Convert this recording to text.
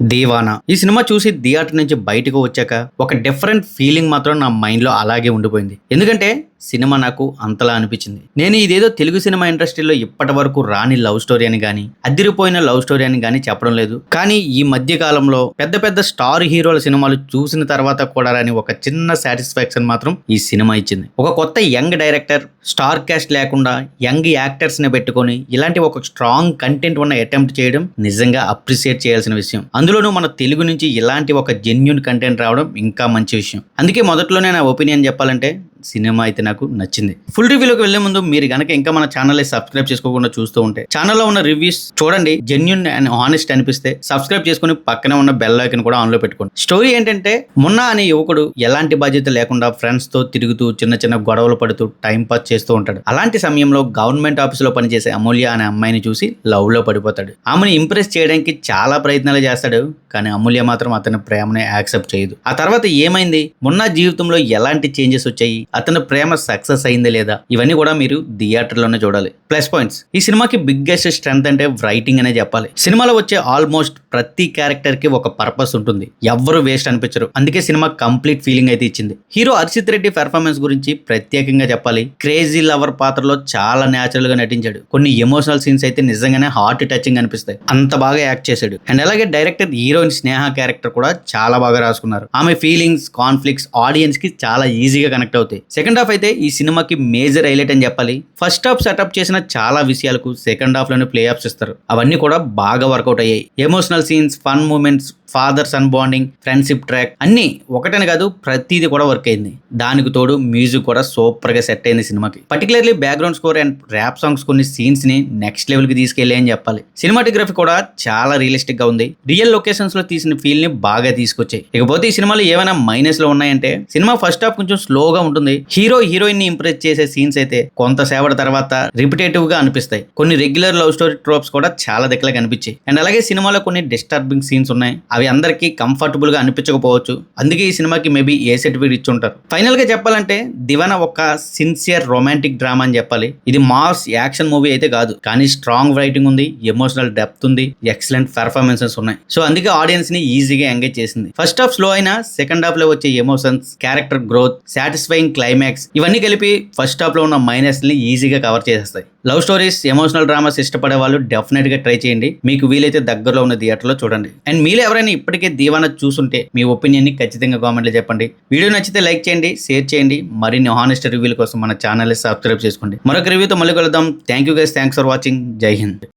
దీవానా ఈ సినిమా చూసి థియేటర్ నుంచి బయటకు వచ్చాక ఒక డిఫరెంట్ ఫీలింగ్ మాత్రం నా మైండ్ లో అలాగే ఉండిపోయింది. ఎందుకంటే సినిమా నాకు అంతలా అనిపించింది. నేను ఇదేదో తెలుగు సినిమా ఇండస్ట్రీలో ఇప్పటి వరకు రాని లవ్ స్టోరీ అని గానీ అదిరిపోయిన లవ్ స్టోరీ అని గానీ చెప్పడం లేదు. కానీ ఈ మధ్య కాలంలో పెద్ద పెద్ద స్టార్ హీరోల సినిమాలు చూసిన తర్వాత కూడా రాని ఒక చిన్న సాటిస్ఫాక్షన్ మాత్రం ఈ సినిమా ఇచ్చింది. ఒక కొత్త యంగ్ డైరెక్టర్, స్టార్ కాస్ట్ లేకుండా యంగ్ యాక్టర్స్ ని పెట్టుకొని ఇలాంటి ఒక స్ట్రాంగ్ కంటెంట్ ఉన్న అటెంప్ట్ చేయడం నిజంగా అప్రిషియేట్ చేయాల్సిన విషయం. అందులోనూ మన తెలుగు నుంచి ఇలాంటి ఒక జెన్యూన్ కంటెంట్ రావడం ఇంకా మంచి విషయం. అందుకే మొదట్లోనే నా ఒపీనియన్ చెప్పాలంటే సినిమా అయితే నాకు నచ్చింది. ఫుల్ రివ్యూలోకి వెళ్లే ముందు మీరు గనక ఇంకా మన ఛానల్ సబ్స్క్రైబ్ చేసుకోకుండా చూస్తూ ఉంటే ఛానల్లో ఉన్న రివ్యూస్ చూడండి, జెన్యూన్ అండ్ హానెస్ట్ అనిపిస్తే సబ్స్క్రైబ్ చేసుకుని పక్కనే ఉన్న బెల్ ఐకాన్ కూడా ఆన్లో పెట్టుకోండి. స్టోరీ ఏంటంటే, మున్నా అనే యువకుడు ఎలాంటి బాధ్యత లేకుండా ఫ్రెండ్స్ తో తిరుగుతూ చిన్న చిన్న గొడవలు పడుతూ టైం పాస్ చేస్తూ ఉంటాడు. అలాంటి సమయంలో గవర్నమెంట్ ఆఫీసులో పనిచేసే అమూల్య అనే అమ్మాయిని చూసి లవ్ లో పడిపోతాడు. ఆమెను ఇంప్రెస్ చేయడానికి చాలా ప్రయత్నాలు చేస్తాడు, కానీ అమూల్య మాత్రం అతని ప్రేమని యాక్సెప్ట్ చేయదు. ఆ తర్వాత ఏమైంది, మున్నా జీవితంలో ఎలాంటి చేంజెస్ వచ్చాయి, అతని ప్రేమ సక్సెస్ అయిందా లేదా, ఇవన్నీ కూడా మీరు థియేటర్లోనే చూడాలి. ప్లస్ పాయింట్స్, ఈ సినిమాకి బిగ్గెస్ట్ స్ట్రెంత్ అంటే రైటింగ్ అనే చెప్పాలి. సినిమాలో వచ్చే ఆల్మోస్ట్ ప్రతి క్యారెక్టర్ కి ఒక పర్పస్ ఉంటుంది, ఎవ్వరు వేస్ట్ అనిపించరు. అందుకే సినిమా కంప్లీట్ ఫీలింగ్ అయితే ఇచ్చింది. హీరో హర్షిత్ రెడ్డి పెర్ఫార్మెన్స్ గురించి ప్రత్యేకంగా చెప్పాలి. క్రేజీ లవర్ పాత్రలో చాలా న్యాచురల్ గా నటించాడు. కొన్ని ఎమోషనల్ సీన్స్ అయితే నిజంగానే హార్ట్ టచింగ్ అనిపిస్తాయి, అంత బాగా యాక్ట్ చేశాడు. అండ్ అలాగే డైరెక్టర్ హీరోయిన్ స్నేహ క్యారెక్టర్ కూడా చాలా బాగా రాసుకున్నారు. ఆమె ఫీలింగ్స్, కాన్ఫ్లిక్ట్స్ ఆడియన్స్ కి చాలా ఈజీగా కనెక్ట్ అవుతాయి. సెకండ్ హాఫ్ అయితే ఈ సినిమాకి మేజర్ హైలైట్ అని చెప్పాలి. ఫస్ట్ హాఫ్ సెటప్ చేసిన చాలా విషయాలకు సెకండ్ హాఫ్ లోనే ప్లే ఆఫ్స్ ఇస్తారు. అవన్నీ కూడా బాగా వర్కౌట్ అయ్యాయి. Emotional scenes, fun moments, father son bonding, friendship track అన్ని ఒకటని కాదు ప్రతిదీ కూడా వర్క్ అయింది. దానికి తోడు మ్యూజిక్ కూడా సూపర్ గా సెట్ అయింది సినిమాకి. Particularly background score and rap songs కొన్ని సీన్స్ ని నెక్స్ట్ లెవెల్ కి తీసుకెళ్లే అని చెప్పాలి. సినిమాటోగ్రఫీ కూడా చాలా రియలిస్టిక్ గా ఉంది. రియల్ లొకేషన్స్ లో తీసిన ఫీల్ ని బాగా తీసుకొచ్చాయి. ఇకపోతే ఈ సినిమాలో ఏమైనా మైనస్ లో ఉన్నాయంటే, సినిమా ఫస్ట్ హాఫ్ కొంచెం స్లోగా ఉంటుంది. హీరో హీరోయిన్ ని ఇంప్రెస్ చేసే సీన్స్ అయితే కొంతసేపటి తర్వాత రిపిటేటివ్ గా అనిపిస్తాయి. కొన్ని రెగ్యులర్ లవ్ స్టోరీ ట్రోప్స్ కూడా చాలా దగ్గరగా కనిపించాయి. అండ్ అలాగే సినిమాలో కొన్ని డిస్టర్బింగ్ సీన్స్ ఉన్నాయి. అవి అందరికీ కంఫర్టబుల్ గా అనిపించకపోవచ్చు, అందుకే ఈ సినిమాకి మేబీ ఏ సర్టిఫికేట్ ఇచ్చి ఉంటారు. ఫైనల్ గా చెప్పాలంటే దివానా ఒక సిన్సియర్ రొమాంటిక్ డ్రామా అని చెప్పాలి. ఇది మాస్ యాక్షన్ మూవీ అయితే కాదు, కానీ స్ట్రాంగ్ రైటింగ్ ఉంది, ఎమోషనల్ డెప్త్ ఉంది, ఎక్సలెంట్ పెర్ఫార్మెన్సెస్ ఉన్నాయి. సో అందుకే ఆడియన్స్ ని ఈజీగా ఎంగేజ్ చేసింది. ఫస్ట్ హాఫ్ స్లో అయినా సెకండ్ హాఫ్ లో వచ్చే emotions, character growth, satisfying climax ఇవన్నీ కలిపి ఫస్ట్ హాఫ్ లో ఉన్న మైనస్ ని ఈజీగా కవర్ చేసేస్తాయి. లవ్ స్టోరీస్, ఎమోషనల్ డ్రామాస్ ఇష్టపడే వాళ్ళు డెఫినెట్ గా ట్రై చేయండి. మీకు వీలైతే దగ్గరలో ఉన్న థియేటర్ లో చూడండి. అండ్ మీలో ఎవరైనా ఇప్పటికే దీవానా చూసుంటే మీ ఒపీనియన్ ని ఖచ్చితంగా కామెంట్ లో చెప్పండి. వీడియో నచ్చితే లైక్ చేయండి, షేర్ చేయండి. మరిన్ని హానెస్ట్ రివ్యూల కోసం మన ఛానల్ సబ్స్క్రైబ్ చేసుకోండి. మరొక రివ్యూతో మళ్ళీ కలుద్దాం. Thank you guys, thanks for watching. జై హింద్.